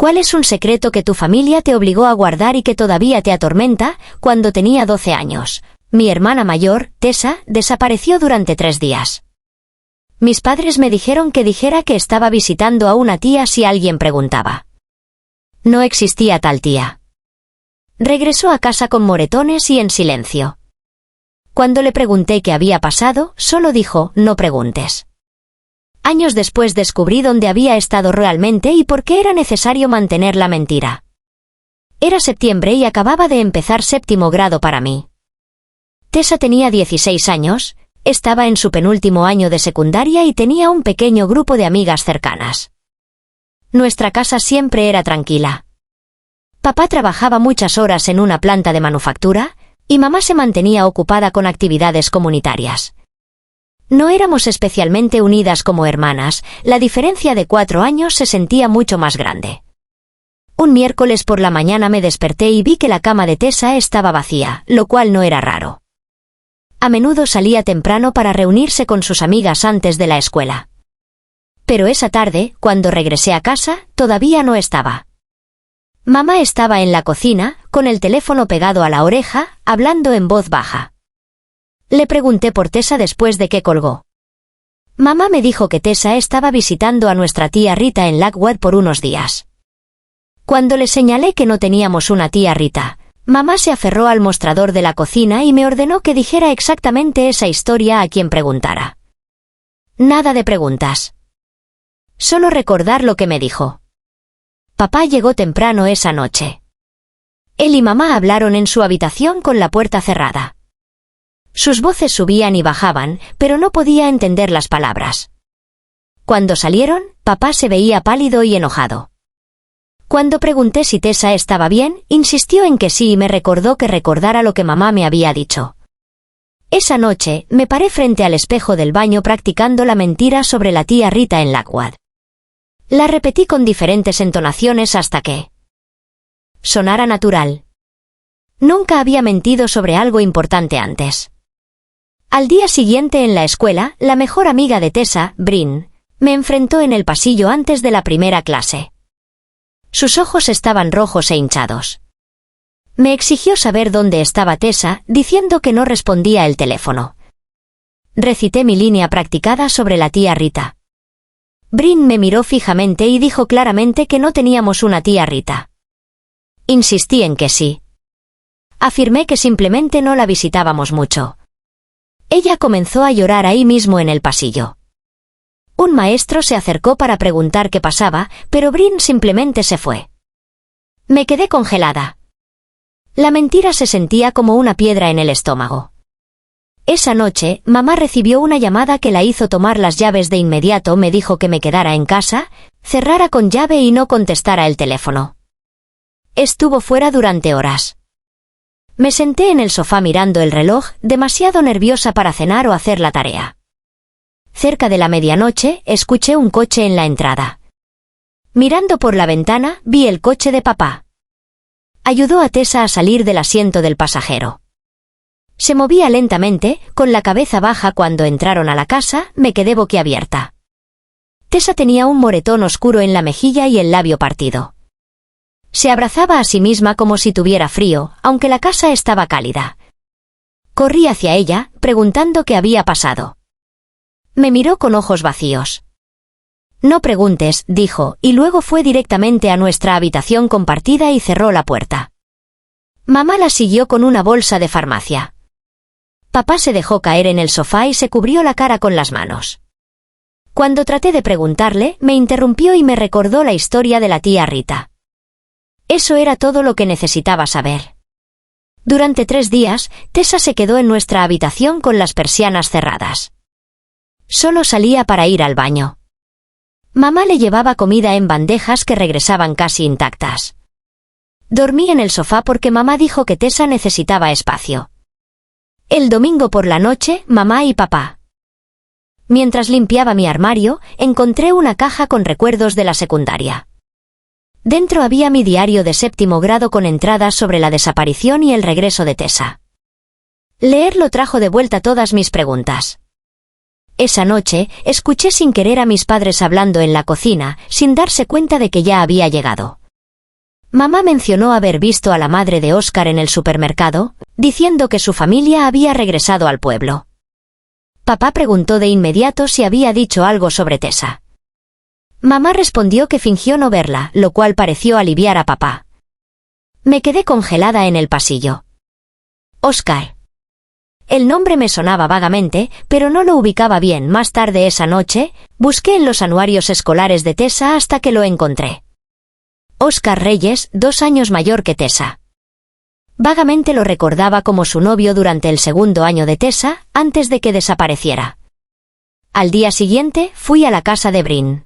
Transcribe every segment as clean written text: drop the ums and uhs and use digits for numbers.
¿Cuál es un secreto que tu familia te obligó a guardar y que todavía te atormenta? Cuando tenía 12 años, mi hermana mayor, Tessa, desapareció durante 3 días. Mis padres me dijeron que dijera que estaba visitando a una tía si alguien preguntaba. No existía tal tía. Regresó a casa con moretones y en silencio. Cuando le pregunté qué había pasado, solo dijo, no preguntes. Años después descubrí dónde había estado realmente y por qué era necesario mantener la mentira. Era septiembre y acababa de empezar 7º grado para mí. Tessa tenía 16 años, estaba en su penúltimo año de secundaria y tenía un pequeño grupo de amigas cercanas. Nuestra casa siempre era tranquila. Papá trabajaba muchas horas en una planta de manufactura, y mamá se mantenía ocupada con actividades comunitarias. No éramos especialmente unidas como hermanas, la diferencia de 4 años se sentía mucho más grande. Un miércoles por la mañana me desperté y vi que la cama de Tessa estaba vacía, lo cual no era raro. A menudo salía temprano para reunirse con sus amigas antes de la escuela. Pero esa tarde, cuando regresé a casa, todavía no estaba. Mamá estaba en la cocina, con el teléfono pegado a la oreja, hablando en voz baja. Le pregunté por Tessa después de que colgó. Mamá me dijo que Tessa estaba visitando a nuestra tía Rita en Lakewood por unos días. Cuando le señalé que no teníamos una tía Rita, mamá se aferró al mostrador de la cocina y me ordenó que dijera exactamente esa historia a quien preguntara. Nada de preguntas. Solo recordar lo que me dijo. Papá llegó temprano esa noche. Él y mamá hablaron en su habitación con la puerta cerrada. Sus voces subían y bajaban, pero no podía entender las palabras. Cuando salieron, papá se veía pálido y enojado. Cuando pregunté si Tessa estaba bien, insistió en que sí y me recordó que recordara lo que mamá me había dicho. Esa noche, me paré frente al espejo del baño practicando la mentira sobre la tía Rita en Lakewood. La repetí con diferentes entonaciones hasta que sonara natural. Nunca había mentido sobre algo importante antes. Al día siguiente en la escuela, la mejor amiga de Tessa, Bryn, me enfrentó en el pasillo antes de la primera clase. Sus ojos estaban rojos e hinchados. Me exigió saber dónde estaba Tessa, diciendo que no respondía el teléfono. Recité mi línea practicada sobre la tía Rita. Bryn me miró fijamente y dijo claramente que no teníamos una tía Rita. Insistí en que sí. Afirmé que simplemente no la visitábamos mucho. Ella comenzó a llorar ahí mismo en el pasillo. Un maestro se acercó para preguntar qué pasaba, pero Bryn simplemente se fue. Me quedé congelada. La mentira se sentía como una piedra en el estómago. Esa noche, mamá recibió una llamada que la hizo tomar las llaves de inmediato. Me dijo que me quedara en casa, cerrara con llave y no contestara el teléfono. Estuvo fuera durante horas. Me senté en el sofá mirando el reloj, demasiado nerviosa para cenar o hacer la tarea. Cerca de la medianoche, escuché un coche en la entrada. Mirando por la ventana, vi el coche de papá. Ayudó a Tessa a salir del asiento del pasajero. Se movía lentamente, con la cabeza baja. Cuando entraron a la casa, me quedé boquiabierta. Tessa tenía un moretón oscuro en la mejilla y el labio partido. Se abrazaba a sí misma como si tuviera frío, aunque la casa estaba cálida. Corrí hacia ella, preguntando qué había pasado. Me miró con ojos vacíos. No preguntes, dijo, y luego fue directamente a nuestra habitación compartida y cerró la puerta. Mamá la siguió con una bolsa de farmacia. Papá se dejó caer en el sofá y se cubrió la cara con las manos. Cuando traté de preguntarle, me interrumpió y me recordó la historia de la tía Rita. Eso era todo lo que necesitaba saber. Durante 3 días, Tessa se quedó en nuestra habitación con las persianas cerradas. Solo salía para ir al baño. Mamá le llevaba comida en bandejas que regresaban casi intactas. Dormí en el sofá porque mamá dijo que Tessa necesitaba espacio. El domingo por la noche, mamá y papá. Mientras limpiaba mi armario, encontré una caja con recuerdos de la secundaria. Dentro había mi diario de 7º grado con entradas sobre la desaparición y el regreso de Tessa. Leerlo trajo de vuelta todas mis preguntas. Esa noche, escuché sin querer a mis padres hablando en la cocina, sin darse cuenta de que ya había llegado. Mamá mencionó haber visto a la madre de Oscar en el supermercado, diciendo que su familia había regresado al pueblo. Papá preguntó de inmediato si había dicho algo sobre Tessa. Mamá respondió que fingió no verla, lo cual pareció aliviar a papá. Me quedé congelada en el pasillo. Oscar. El nombre me sonaba vagamente, pero no lo ubicaba bien. Más tarde esa noche, busqué en los anuarios escolares de Tessa hasta que lo encontré. Oscar Reyes, 2 años mayor que Tessa. Vagamente lo recordaba como su novio durante el segundo año de Tessa, antes de que desapareciera. Al día siguiente, fui a la casa de Brin.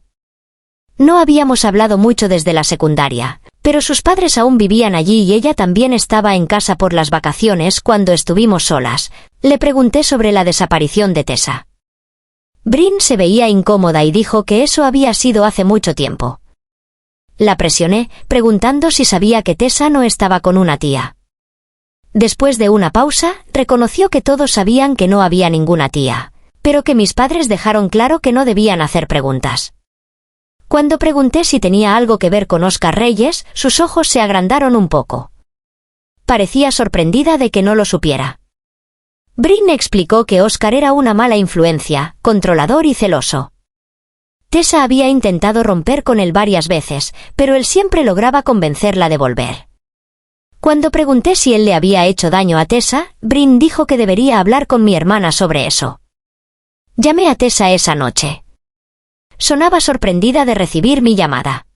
No habíamos hablado mucho desde la secundaria, pero sus padres aún vivían allí y ella también estaba en casa por las vacaciones cuando estuvimos solas. Le pregunté sobre la desaparición de Tessa. Brin se veía incómoda y dijo que eso había sido hace mucho tiempo. La presioné, preguntando si sabía que Tessa no estaba con una tía. Después de una pausa, reconoció que todos sabían que no había ninguna tía, pero que mis padres dejaron claro que no debían hacer preguntas. Cuando pregunté si tenía algo que ver con Oscar Reyes, sus ojos se agrandaron un poco. Parecía sorprendida de que no lo supiera. Brin explicó que Oscar era una mala influencia, controlador y celoso. Tessa había intentado romper con él varias veces, pero él siempre lograba convencerla de volver. Cuando pregunté si él le había hecho daño a Tessa, Brin dijo que debería hablar con mi hermana sobre eso. Llamé a Tessa esa noche. Sonaba sorprendida de recibir mi llamada.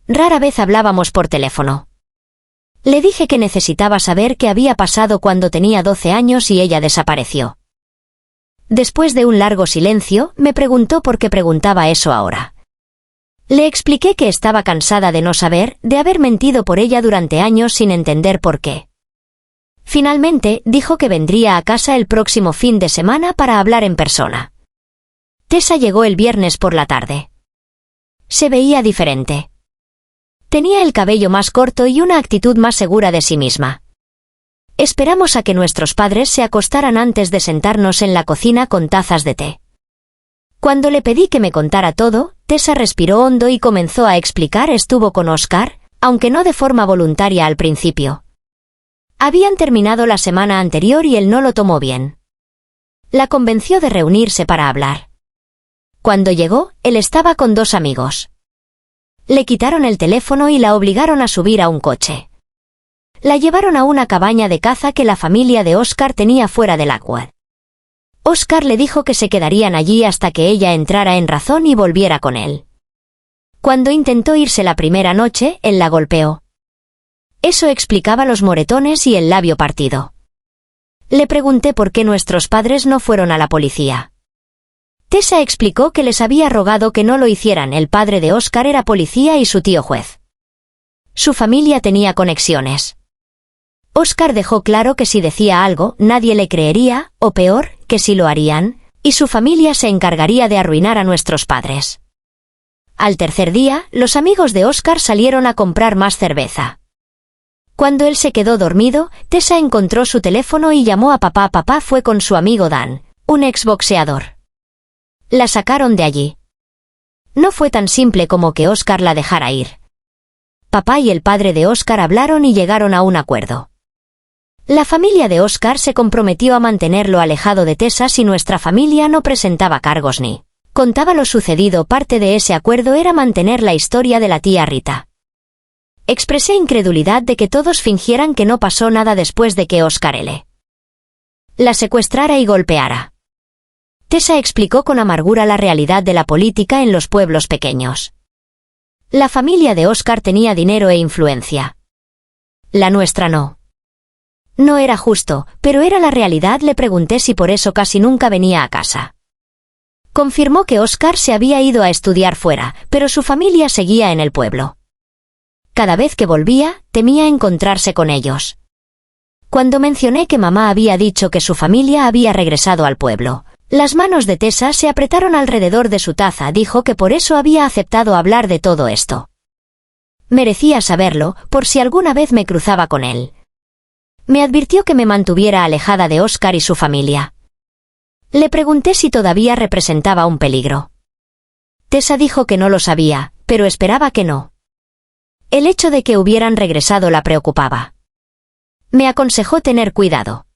Rara vez hablábamos por teléfono. Le dije que necesitaba saber qué había pasado cuando tenía 12 años y ella desapareció. Después de un largo silencio, me preguntó por qué preguntaba eso ahora. Le expliqué que estaba cansada de no saber, de haber mentido por ella durante años sin entender por qué. Finalmente, dijo que vendría a casa el próximo fin de semana para hablar en persona. Tessa llegó el viernes por la tarde. Se veía diferente. Tenía el cabello más corto y una actitud más segura de sí misma. Esperamos a que nuestros padres se acostaran antes de sentarnos en la cocina con tazas de té. Cuando le pedí que me contara todo, Tessa respiró hondo y comenzó a explicar. Estuvo con Oscar, aunque no de forma voluntaria al principio. Habían terminado la semana anterior y él no lo tomó bien. La convenció de reunirse para hablar. Cuando llegó, él estaba con 2 amigos. Le quitaron el teléfono y la obligaron a subir a un coche. La llevaron a una cabaña de caza que la familia de Oscar tenía fuera del agua. Oscar le dijo que se quedarían allí hasta que ella entrara en razón y volviera con él. Cuando intentó irse la primera noche, él la golpeó. Eso explicaba los moretones y el labio partido. Le pregunté por qué nuestros padres no fueron a la policía. Tessa explicó que les había rogado que no lo hicieran. El padre de Oscar era policía y su tío juez. Su familia tenía conexiones. Oscar dejó claro que si decía algo, nadie le creería, o peor, que si lo harían, y su familia se encargaría de arruinar a nuestros padres. Al tercer día, los amigos de Oscar salieron a comprar más cerveza. Cuando él se quedó dormido, Tessa encontró su teléfono y llamó a papá. Papá fue con su amigo Dan, un exboxeador. La sacaron de allí. No fue tan simple como que Oscar la dejara ir. Papá y el padre de Oscar hablaron y llegaron a un acuerdo. La familia de Oscar se comprometió a mantenerlo alejado de Tessa si nuestra familia no presentaba cargos ni contaba lo sucedido. Parte de ese acuerdo era mantener la historia de la tía Rita. Expresé incredulidad de que todos fingieran que no pasó nada después de que Oscar la secuestrara y golpeara. Tessa explicó con amargura la realidad de la política en los pueblos pequeños. La familia de Oscar tenía dinero e influencia. La nuestra no. No era justo, pero era la realidad. Le pregunté si por eso casi nunca venía a casa. Confirmó que Oscar se había ido a estudiar fuera, pero su familia seguía en el pueblo. Cada vez que volvía, temía encontrarse con ellos. Cuando mencioné que mamá había dicho que su familia había regresado al pueblo, las manos de Tessa se apretaron alrededor de su taza. Dijo que por eso había aceptado hablar de todo esto. Merecía saberlo, por si alguna vez me cruzaba con él. Me advirtió que me mantuviera alejada de Oscar y su familia. Le pregunté si todavía representaba un peligro. Tessa dijo que no lo sabía, pero esperaba que no. El hecho de que hubieran regresado la preocupaba. Me aconsejó tener cuidado.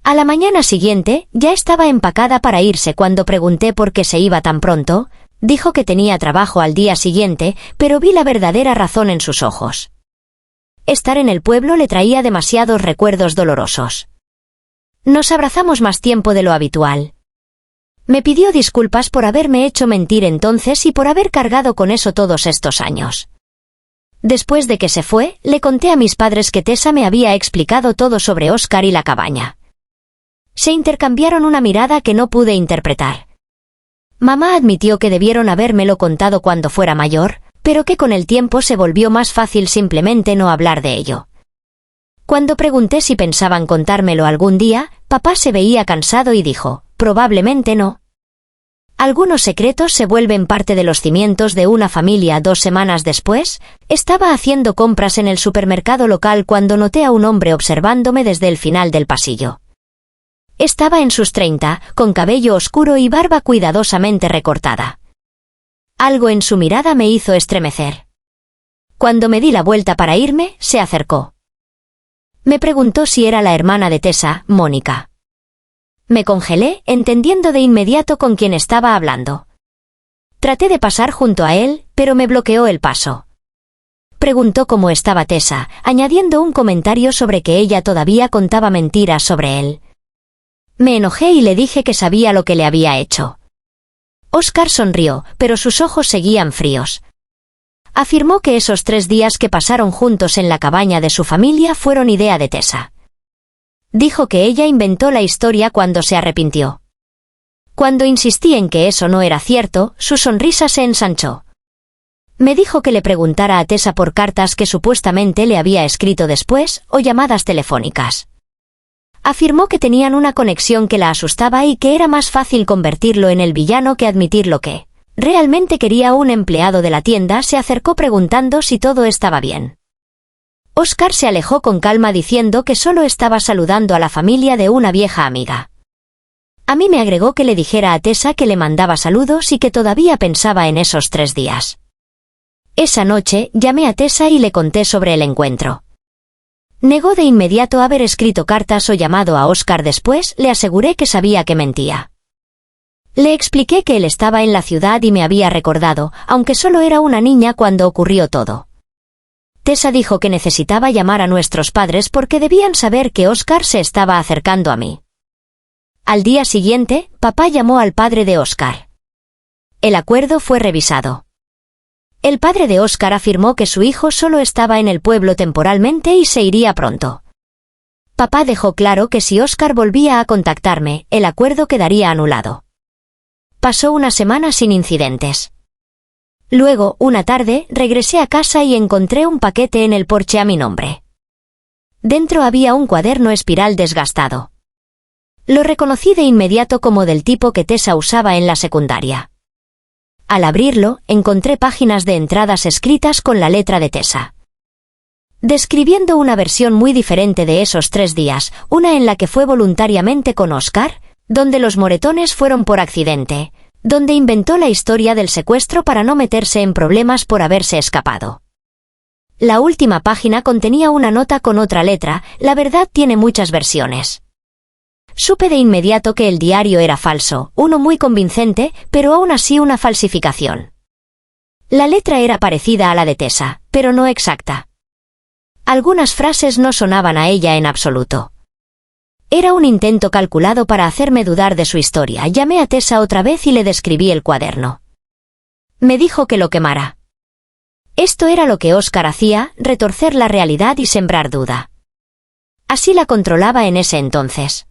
A la mañana siguiente, ya estaba empacada para irse cuando pregunté por qué se iba tan pronto. Dijo que tenía trabajo al día siguiente, pero vi la verdadera razón en sus ojos. Estar en el pueblo le traía demasiados recuerdos dolorosos. Nos abrazamos más tiempo de lo habitual. Me pidió disculpas por haberme hecho mentir entonces y por haber cargado con eso todos estos años. Después de que se fue, le conté a mis padres que Tessa me había explicado todo sobre Oscar y la cabaña. Se intercambiaron una mirada que no pude interpretar. Mamá admitió que debieron habérmelo contado cuando fuera mayor, pero que con el tiempo se volvió más fácil simplemente no hablar de ello. Cuando pregunté si pensaban contármelo algún día, papá se veía cansado y dijo, probablemente no. Algunos secretos se vuelven parte de los cimientos de una familia. 2 semanas después, estaba haciendo compras en el supermercado local cuando noté a un hombre observándome desde el final del pasillo. Estaba en sus 30, con cabello oscuro y barba cuidadosamente recortada. Algo en su mirada me hizo estremecer. Cuando me di la vuelta para irme, se acercó. Me preguntó si era la hermana de Tessa, Mónica. Me congelé, entendiendo de inmediato con quién estaba hablando. Traté de pasar junto a él, pero me bloqueó el paso. Preguntó cómo estaba Tessa, añadiendo un comentario sobre que ella todavía contaba mentiras sobre él. Me enojé y le dije que sabía lo que le había hecho. Oscar sonrió, pero sus ojos seguían fríos. Afirmó que esos 3 días que pasaron juntos en la cabaña de su familia fueron idea de Tessa. Dijo que ella inventó la historia cuando se arrepintió. Cuando insistí en que eso no era cierto, su sonrisa se ensanchó. Me dijo que le preguntara a Tessa por cartas que supuestamente le había escrito después, o llamadas telefónicas. Afirmó que tenían una conexión que la asustaba y que era más fácil convertirlo en el villano que admitir lo que realmente quería. Un empleado de la tienda se acercó preguntando si todo estaba bien. Oscar se alejó con calma diciendo que solo estaba saludando a la familia de una vieja amiga. A mí me agregó que le dijera a Tessa que le mandaba saludos y que todavía pensaba en esos 3 días. Esa noche llamé a Tessa y le conté sobre el encuentro. Negó de inmediato haber escrito cartas o llamado a Oscar después. Le aseguré que sabía que mentía. Le expliqué que él estaba en la ciudad y me había recordado, aunque solo era una niña cuando ocurrió todo. Tessa dijo que necesitaba llamar a nuestros padres porque debían saber que Oscar se estaba acercando a mí. Al día siguiente, papá llamó al padre de Oscar. El acuerdo fue revisado. El padre de Oscar afirmó que su hijo solo estaba en el pueblo temporalmente y se iría pronto. Papá dejó claro que si Oscar volvía a contactarme, el acuerdo quedaría anulado. Pasó una semana sin incidentes. Luego, una tarde, regresé a casa y encontré un paquete en el porche a mi nombre. Dentro había un cuaderno espiral desgastado. Lo reconocí de inmediato como del tipo que Tessa usaba en la secundaria. Al abrirlo, encontré páginas de entradas escritas con la letra de Tessa, describiendo una versión muy diferente de esos 3 días, una en la que fue voluntariamente con Oscar, donde los moretones fueron por accidente, donde inventó la historia del secuestro para no meterse en problemas por haberse escapado. La última página contenía una nota con otra letra. La verdad tiene muchas versiones. Supe de inmediato que el diario era falso, uno muy convincente, pero aún así una falsificación. La letra era parecida a la de Tessa, pero no exacta. Algunas frases no sonaban a ella en absoluto. Era un intento calculado para hacerme dudar de su historia. Llamé a Tessa otra vez y le describí el cuaderno. Me dijo que lo quemara. Esto era lo que Oscar hacía, retorcer la realidad y sembrar duda. Así la controlaba en ese entonces.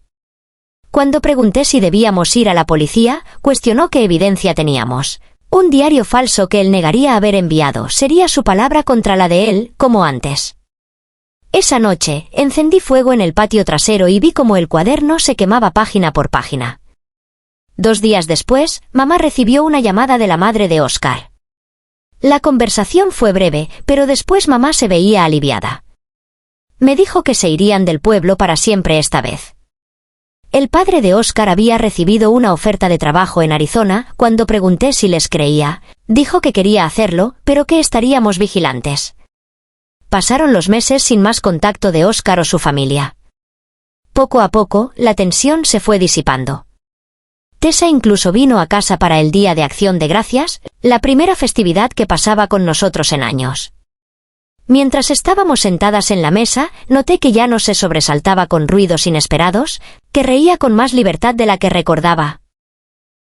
Cuando pregunté si debíamos ir a la policía, cuestionó qué evidencia teníamos. Un diario falso que él negaría haber enviado. Sería su palabra contra la de él, como antes. Esa noche, encendí fuego en el patio trasero y vi cómo el cuaderno se quemaba página por página. 2 días después, mamá recibió una llamada de la madre de Oscar. La conversación fue breve, pero después mamá se veía aliviada. Me dijo que se irían del pueblo para siempre esta vez. El padre de Oscar había recibido una oferta de trabajo en Arizona. Cuando pregunté si les creía, dijo que quería hacerlo, pero que estaríamos vigilantes. Pasaron los meses sin más contacto de Óscar o su familia. Poco a poco, la tensión se fue disipando. Tessa incluso vino a casa para el Día de Acción de Gracias, la primera festividad que pasaba con nosotros en años. Mientras estábamos sentadas en la mesa, noté que ya no se sobresaltaba con ruidos inesperados, que reía con más libertad de la que recordaba.